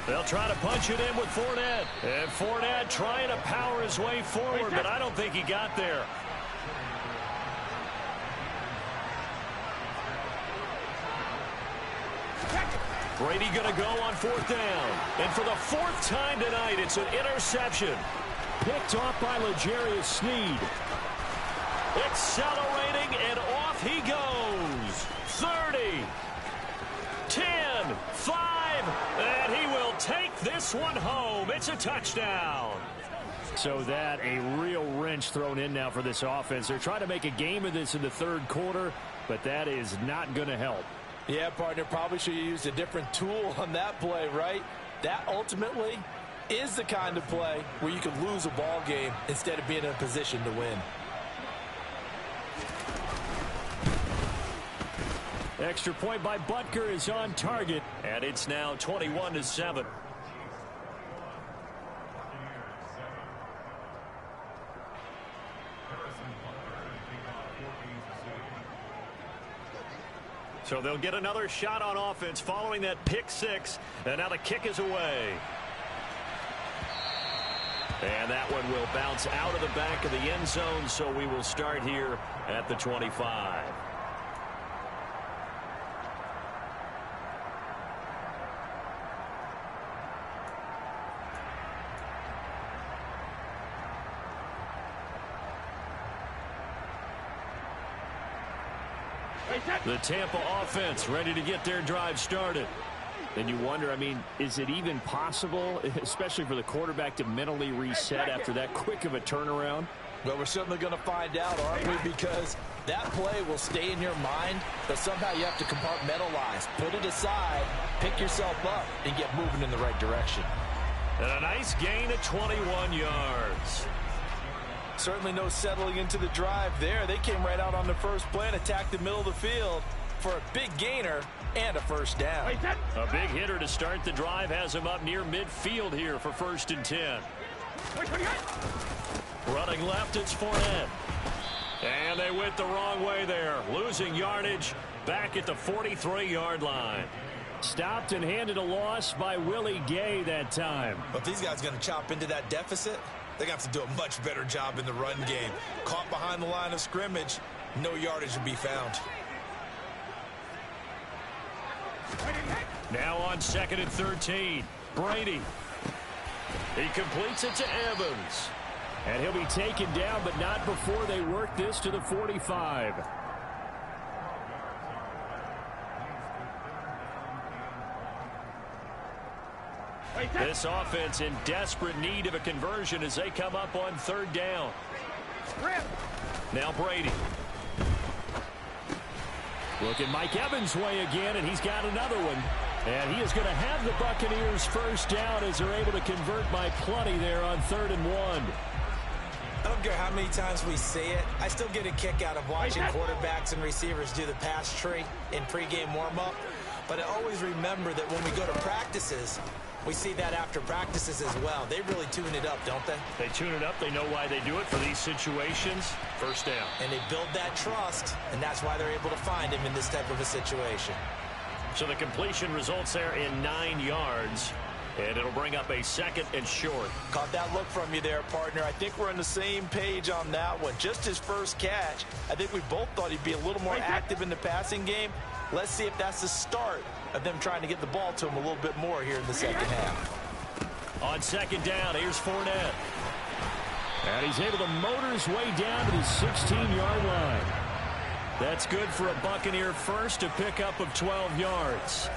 They'll try to punch it in with Fournette. And Fournette trying to power his way forward, but I don't think he got there. Brady going to go on fourth down. And for the 4th time tonight, it's an interception. Picked off by L'Jarius Sneed. Accelerating, and off he goes. 30, 10, 5, and he will take this one home. It's a touchdown. So that a real wrench thrown in now for this offense. They're trying to make a game of this in the third quarter, but that is not going to help. Yeah, partner, probably should have used a different tool on that play, right? That ultimately is the kind of play where you could lose a ball game instead of being in a position to win. Extra point by Butker is on target, and it's now 21-7. So they'll get another shot on offense following that pick 6, and now the kick is away. And that one will bounce out of the back of the end zone, so we will start here at the 25. The Tampa offense ready to get their drive started. And you wonder, I mean, is it even possible, especially for the quarterback, to mentally reset after that quick of a turnaround? Well, we're certainly going to find out, aren't we? Because that play will stay in your mind, but somehow you have to compartmentalize. Put it aside, pick yourself up, and get moving in the right direction. And a nice gain of 21 yards. Certainly no settling into the drive there. They came right out on the first play and attacked the middle of the field for a big gainer and a first down. A big hitter to start the drive has him up near midfield here for 1st and 10. Running left, it's Fournette. And they went the wrong way there, losing yardage back at the 43-yard line. Stopped and handed a loss by Willie Gay that time. But if these guys are going to chop into that deficit, they're going to have to do a much better job in the run game. Caught behind the line of scrimmage, no yardage would be found. Now on 2nd and 13. Brady. He completes it to Evans. And he'll be taken down, but not before they work this to the 45. This offense in desperate need of a conversion as they come up on 3rd down. Now Brady. Looking Mike Evans' way again, and he's got another one. And he is going to have the Buccaneers 1st down as they're able to convert by plenty there on 3rd and 1. I don't care how many times we say it. I still get a kick out of watching quarterbacks and receivers do the pass tree in pregame warm-up. But I always remember that when we go to practices, we see that after practices as well. They really tune it up, don't they? They tune it up. They know why they do it for these situations. 1st down. And they build that trust, and that's why they're able to find him in this type of a situation. So the completion results there in 9 yards. And it'll bring up a 2nd and short. Caught that look from you there, partner. I think we're on the same page on that one. Just his first catch. I think we both thought he'd be a little more active in the passing game. Let's see if that's the start of them trying to get the ball to him a little bit more here in the 2nd half. On 2nd down, here's Fournette. And he's able to motor his way down to the 16-yard line. That's good for a Buccaneer first, a pickup of 12 yards.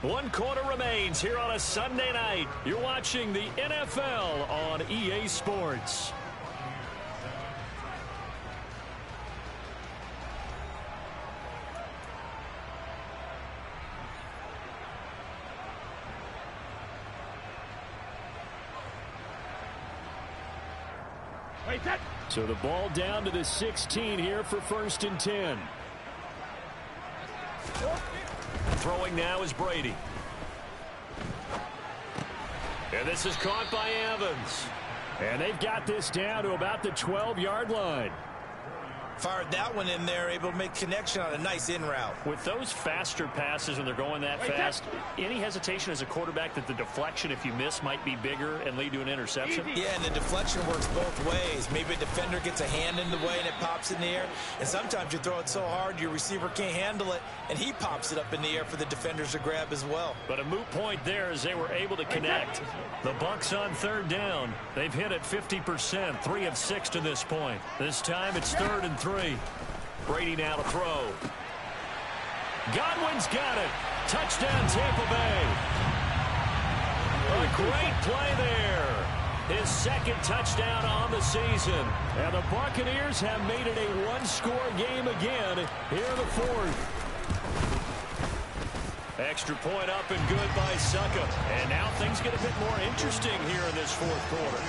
One quarter remains here on a Sunday night. You're watching the NFL on EA Sports. So the ball down to the 16 here for 1st and 10. Throwing now is Brady. And this is caught by Evans. And they've got this down to about the 12-yard line. Fired that one in there, able to make connection on a nice in route. With those faster passes when they're going that fast, any hesitation as a quarterback that the deflection, if you miss, might be bigger and lead to an interception? Yeah, and the deflection works both ways. Maybe a defender gets a hand in the way and it pops in the air. And sometimes you throw it so hard your receiver can't handle it, and he pops it up in the air for the defenders to grab as well. But a moot point there as they were able to connect. The Bucs on 3rd down. They've hit it 50%, 3 of 6 to this point. This time it's 3rd and 3. Brady now to throw. Godwin's got it. Touchdown, Tampa Bay. A great play there. His 2nd touchdown on the season. And the Buccaneers have made it a one-score game again here in the 4th. Extra point up and good by Suckup. And now things get a bit more interesting here in this 4th quarter.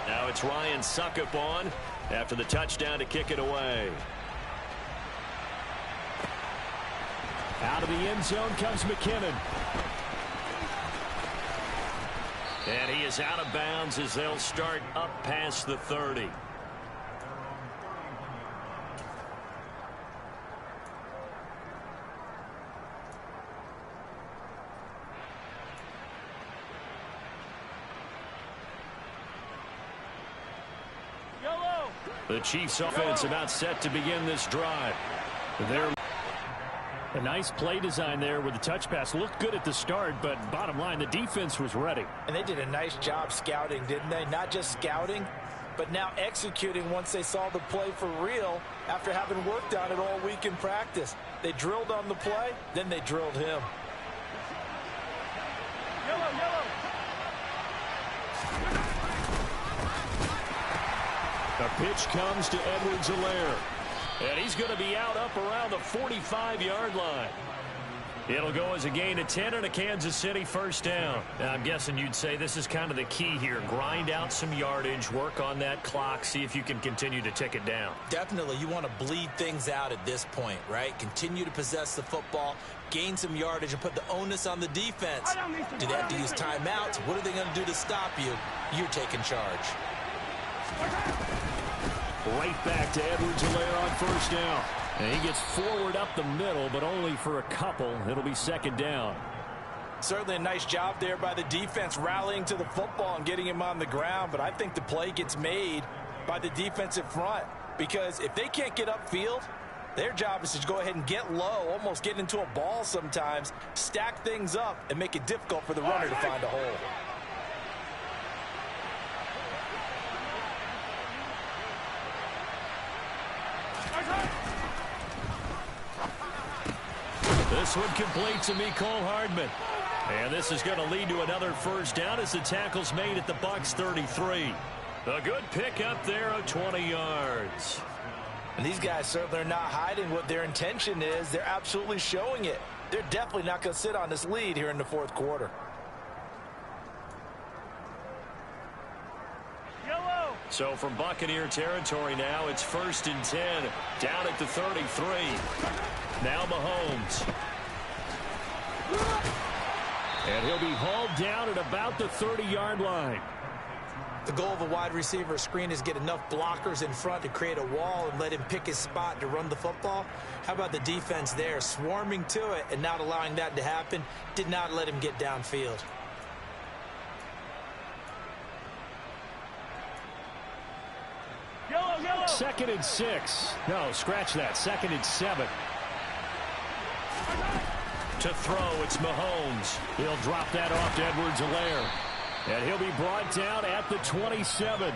Now it's Ryan Suckup on after the touchdown to kick it away. Out of the end zone comes McKinnon. And he is out of bounds as they'll start up past the 30. The Chiefs offense about set to begin this drive. They're a nice play design there with the touch pass. Looked good at the start, but bottom line, the defense was ready. And they did a nice job scouting, didn't they? Not just scouting, but now executing once they saw the play for real after having worked on it all week in practice. They drilled on the play, then they drilled him. Yellow. The pitch comes to Edwards-Helaire. And he's going to be out up around the 45-yard line. It'll go as a gain of 10 and a Kansas City first down. Now, I'm guessing you'd say this is kind of the key here. Grind out some yardage, work on that clock, see if you can continue to tick it down. Definitely, you want to bleed things out at this point, right? Continue to possess the football, gain some yardage, and put the onus on the defense. Do they have to use timeouts? What are they going to do to stop you? You're taking charge. Right back to Edwards-Helaire on first down. And he gets forward up the middle, but only for a couple. It'll be second down. Certainly a nice job there by the defense rallying to the football and getting him on the ground, but I think the play gets made by the defensive front because if they can't get upfield, their job is to go ahead and get low, almost get into a ball sometimes, stack things up, and make it difficult for the runner to find a hole. This one complete to Mecole Hardman. And this is going to lead to another first down as the tackle's made at the Bucs 33. A good pickup there of 20 yards. And these guys certainly are not hiding what their intention is. They're absolutely showing it. They're definitely not going to sit on this lead here in the fourth quarter. So from Buccaneer territory now, it's 1st and 10, down at the 33. Now Mahomes. And he'll be hauled down at about the 30-yard line. The goal of a wide receiver screen is get enough blockers in front to create a wall and let him pick his spot to run the football. How about the defense there, swarming to it and not allowing that to happen? Did not let him get downfield. Yellow. 2nd and 6. No, scratch that. 2nd and 7. To throw, it's Mahomes. He'll drop that off to Edwards-Helaire. And he'll be brought down at the 27.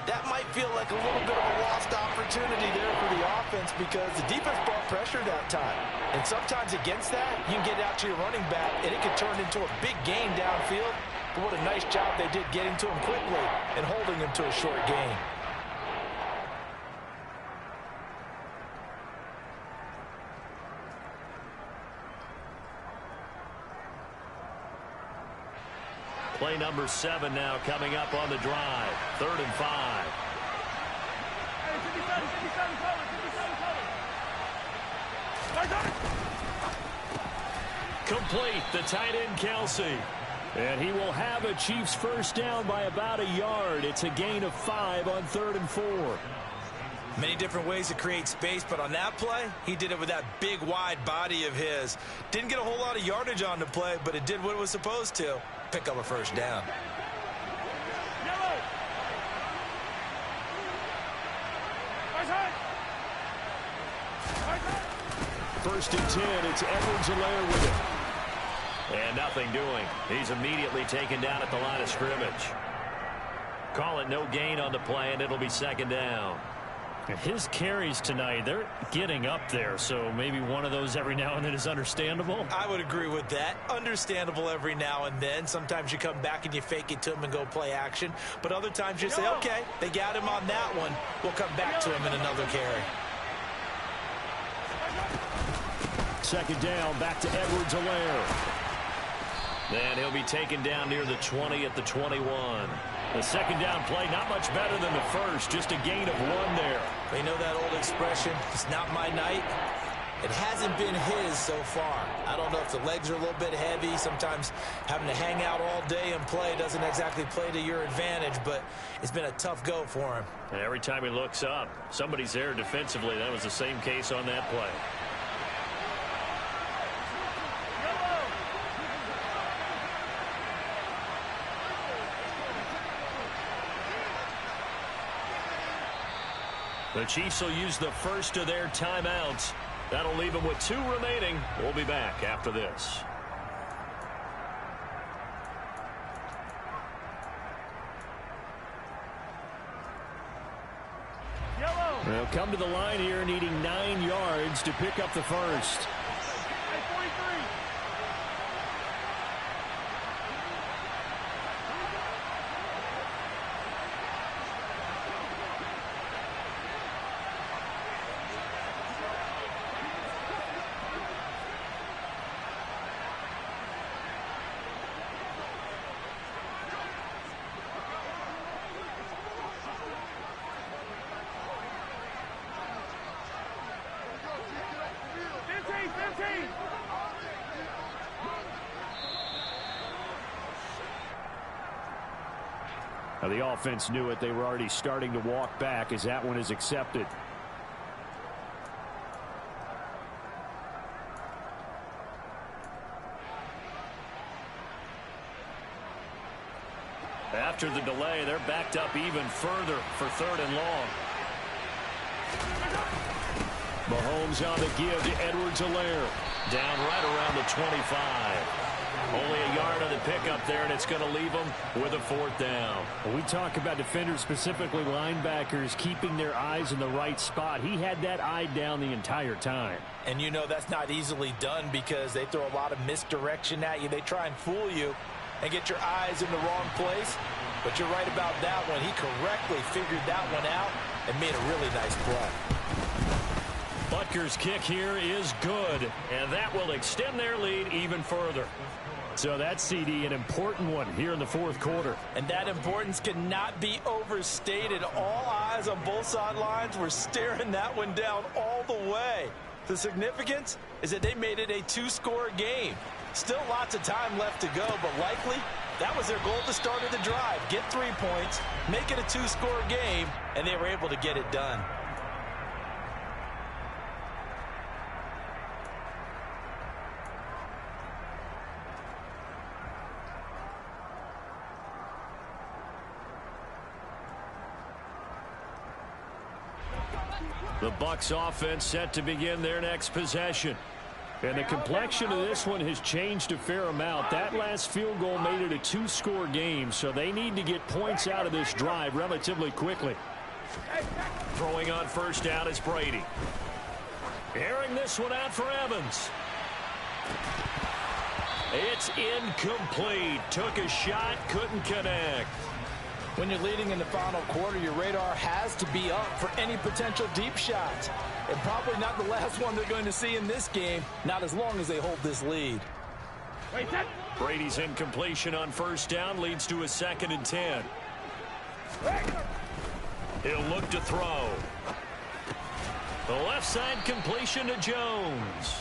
That might feel like a little bit of a lost opportunity there for the offense because the defense brought pressure that time. And sometimes against that, you can get out to your running back, and it could turn into a big gain downfield. But what a nice job they did getting to him quickly and holding him to a short gain. Play number 7 now coming up on the drive. 3rd and 5. Complete, the tight end Kelsey. And he will have a Chiefs first down by about a yard. It's a gain of 5 on 3rd and 4. Many different ways to create space, but on that play, he did it with that big, wide body of his. Didn't get a whole lot of yardage on the play, but it did what it was supposed to. Pick up a first down. First and 10, it's Edwards-Helaire with it. And nothing doing. He's immediately taken down at the line of scrimmage. Call it no gain on the play, and it'll be 2nd down. His carries tonight, they're getting up there, so maybe one of those every now and then is understandable. I would agree with that. Understandable every now and then. Sometimes you come back and you fake it to him and go play action. But other times you say, okay, they got him on that one. We'll come back to him in another carry. 2nd down, back to Edwards-Helaire. Then he'll be taken down near the 20 at the 21. The 2nd down play, not much better than the first, just a gain of 1 there. You know that old expression, it's not my night. It hasn't been his so far. I don't know if the legs are a little bit heavy. Sometimes having to hang out all day and play doesn't exactly play to your advantage, but it's been a tough go for him. And every time he looks up, somebody's there defensively. That was the same case on that play. The Chiefs will use the first of their timeouts. That'll leave them with 2 remaining. We'll be back after this. They'll come to the line here needing 9 yards to pick up the first. Now, the offense knew it. They were already starting to walk back as that one is accepted. After the delay, they're backed up even further for 3rd and long. Mahomes on the give to Edwards-Helaire. Down right around the 25. Only a yard on the pickup there, and it's going to leave them with a 4th down. When we talk about defenders, specifically linebackers, keeping their eyes in the right spot, he had that eye down the entire time. And you know that's not easily done because they throw a lot of misdirection at you. They try and fool you and get your eyes in the wrong place. But you're right about that one. He correctly figured that one out and made a really nice play. Butker's kick here is good, and that will extend their lead even further. So that's, CD, an important one here in the 4th quarter. And that importance cannot be overstated. All eyes on both sidelines were staring that one down all the way. The significance is that they made it a 2-score game. Still lots of time left to go, but likely that was their goal at the start of the drive. Get 3 points, make it a 2-score game, and they were able to get it done. The Bucs offense set to begin their next possession. And the complexion of this one has changed a fair amount. That last field goal made it a 2-score game, so they need to get points out of this drive relatively quickly. Throwing on 1st down is Brady. Airing this one out for Evans. It's incomplete. Took a shot, couldn't connect. When you're leading in the final quarter, your radar has to be up for any potential deep shots. And probably not the last one they're going to see in this game, not as long as they hold this lead. Brady's incompletion on 1st down leads to a 2nd and 10. He'll look to throw. The left side completion to Jones.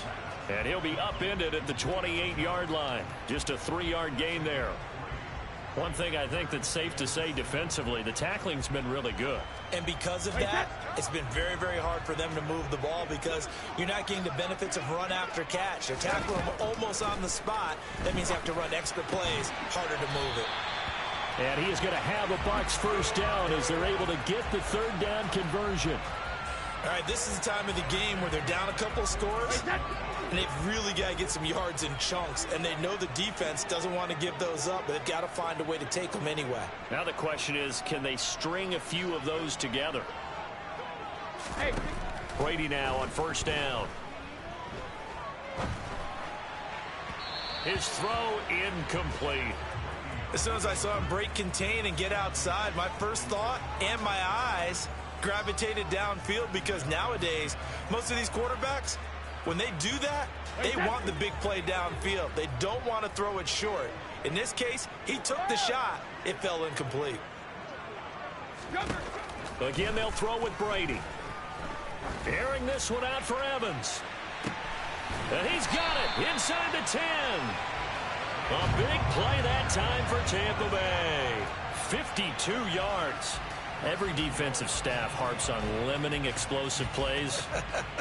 And he'll be upended at the 28-yard line. Just a 3-yard gain there. One thing I think that's safe to say defensively, the tackling's been really good. And because of that, it's been very, very hard for them to move the ball because you're not getting the benefits of run after catch. They're tackling them almost on the spot. That means you have to run extra plays, harder to move it. And he is going to have a Bucs 1st down as they're able to get the 3rd down conversion. All right, this is the time of the game where they're down a couple of scores, and they've really got to get some yards in chunks, and they know the defense doesn't want to give those up, but they've got to find a way to take them anyway. Now the question is, can they string a few of those together? Brady now on 1st down. His throw incomplete. As soon as I saw him break contain and get outside, my first thought and my eyes gravitated downfield because nowadays, most of these quarterbacks, when they do that, they want the big play downfield. They don't want to throw it short. In this case, he took the shot. It fell incomplete. Again, they'll throw with Brady. Airing this one out for Evans. And he's got it inside the 10. A big play that time for Tampa Bay. 52 yards. Every defensive staff harps on limiting explosive plays.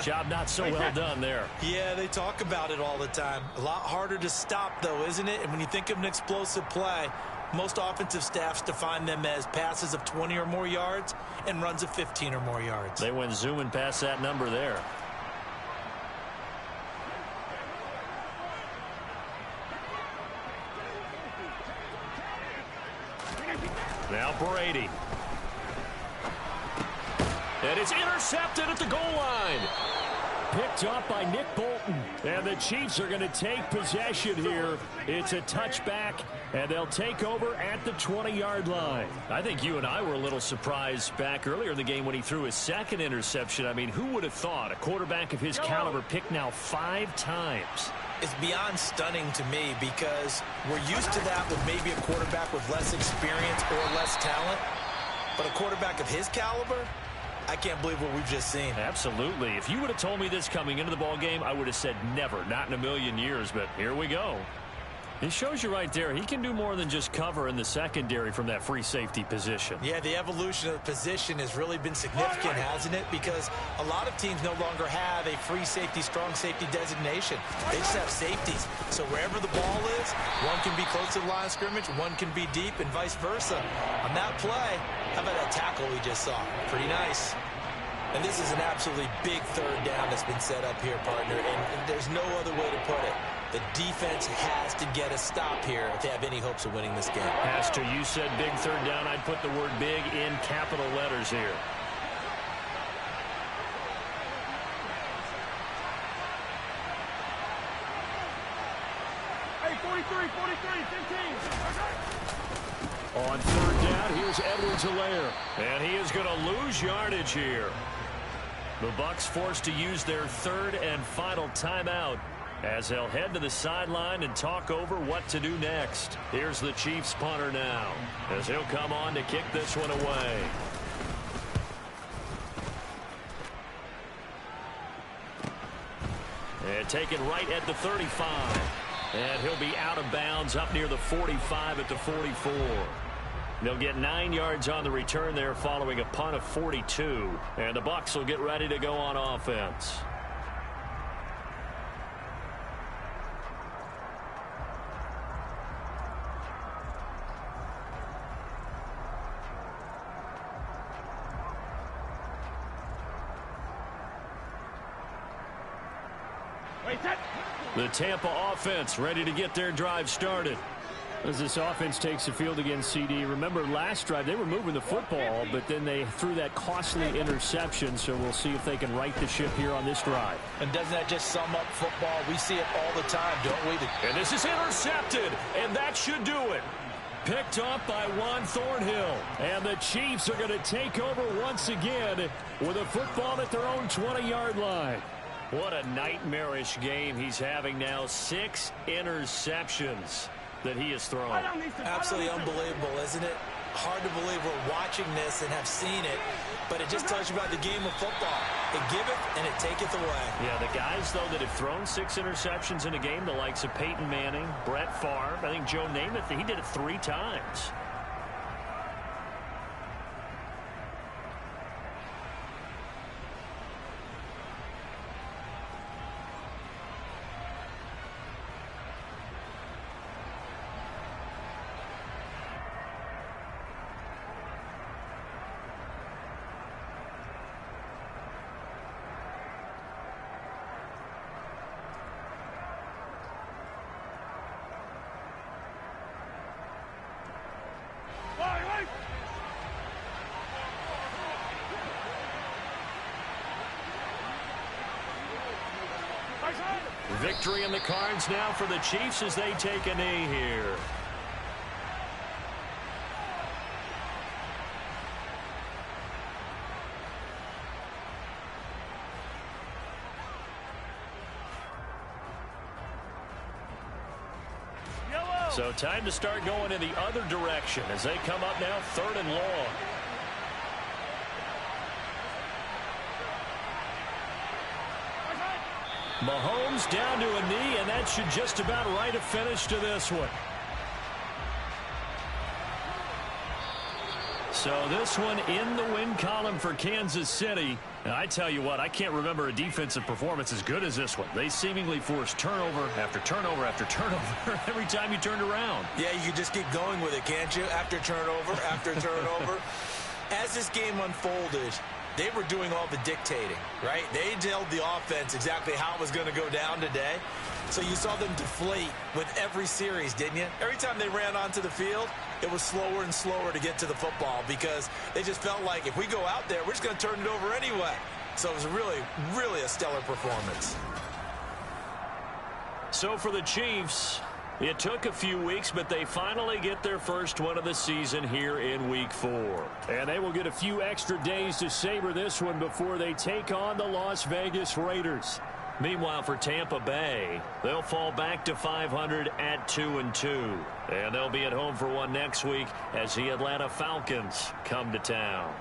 Job not so well done there. Yeah, they talk about it all the time. A lot harder to stop, though, isn't it? And when you think of an explosive play, most offensive staffs define them as passes of 20 or more yards and runs of 15 or more yards. They went zooming past that number there. Now Brady. And it's intercepted at the goal line. Picked up by Nick Bolton. And the Chiefs are going to take possession here. It's a touchback, and they'll take over at the 20-yard line. I think you and I were a little surprised back earlier in the game when he threw his 2nd interception. I mean, who would have thought a quarterback of his caliber picked now 5 times? It's beyond stunning to me because we're used to that with maybe a quarterback with less experience or less talent. But a quarterback of his caliber, I can't believe what we've just seen. Absolutely. If you would have told me this coming into the ball game, I would have said never, not in a million years, but here we go. It shows you right there, he can do more than just cover in the secondary from that free safety position. Yeah, the evolution of the position has really been significant, hasn't it? Because a lot of teams no longer have a free safety, strong safety designation. They just have safeties. So wherever the ball is, one can be close to the line of scrimmage, one can be deep, and vice versa. On that play, how about that tackle we just saw? Pretty nice. And this is an absolutely big third down that's been set up here, partner, and there's no other way to put it. The defense has to get a stop here if they have any hopes of winning this game. Has to. You said big third down. I'd put the word big in capital letters here. Hey, 43, 15. On third down, here's Edwards-Helaire. And he is going to lose yardage here. The Bucs forced to use their third and final timeout as they'll head to the sideline and talk over what to do next. Here's the Chiefs punter now as he'll come on to kick this one away. And taken right at the 35. And he'll be out of bounds up near the 45 at the 44. They'll get 9 yards on the return there following a punt of 42. And the Bucs will get ready to go on offense. The Tampa offense ready to get their drive started. As this offense takes the field against CD, remember last drive they were moving the football, but then they threw that costly interception, so we'll see if they can right the ship here on this drive. And doesn't that just sum up football? We see it all the time, don't we? And this is intercepted, and that should do it. Picked up by Juan Thornhill. And the Chiefs are going to take over once again with a football at their own 20-yard line. What a nightmarish game he's having now. 6 interceptions that he has thrown. Absolutely unbelievable, isn't it? Hard to believe we're watching this and have seen it, but it just tells you about the game of football. It giveth and it taketh away. Yeah, the guys, though, that have thrown 6 interceptions in a game, the likes of Peyton Manning, Brett Favre, I think Joe Namath, he did it 3 times. Victory in the cards now for the Chiefs as they take a knee here. So time to start going in the other direction as they come up now 3rd and long. Mahomes down to a knee, and that should just about write a finish to this one. So this one in the win column for Kansas City. And I tell you what, I can't remember a defensive performance as good as this one. They seemingly forced turnover after turnover after turnover every time you turned around. Yeah, you can just keep going with it, can't you? After turnover, after turnover. As this game unfolded, they were doing all the dictating, right? They told the offense exactly how it was going to go down today. So you saw them deflate with every series, didn't you? Every time they ran onto the field, it was slower and slower to get to the football because they just felt like if we go out there, we're just going to turn it over anyway. So it was really, really a stellar performance. So for the Chiefs, it took a few weeks, but they finally get their first one of the season here in Week 4. And they will get a few extra days to savor this one before they take on the Las Vegas Raiders. Meanwhile, for Tampa Bay, they'll fall back to 500 at 2-2. And they'll be at home for one next week as the Atlanta Falcons come to town.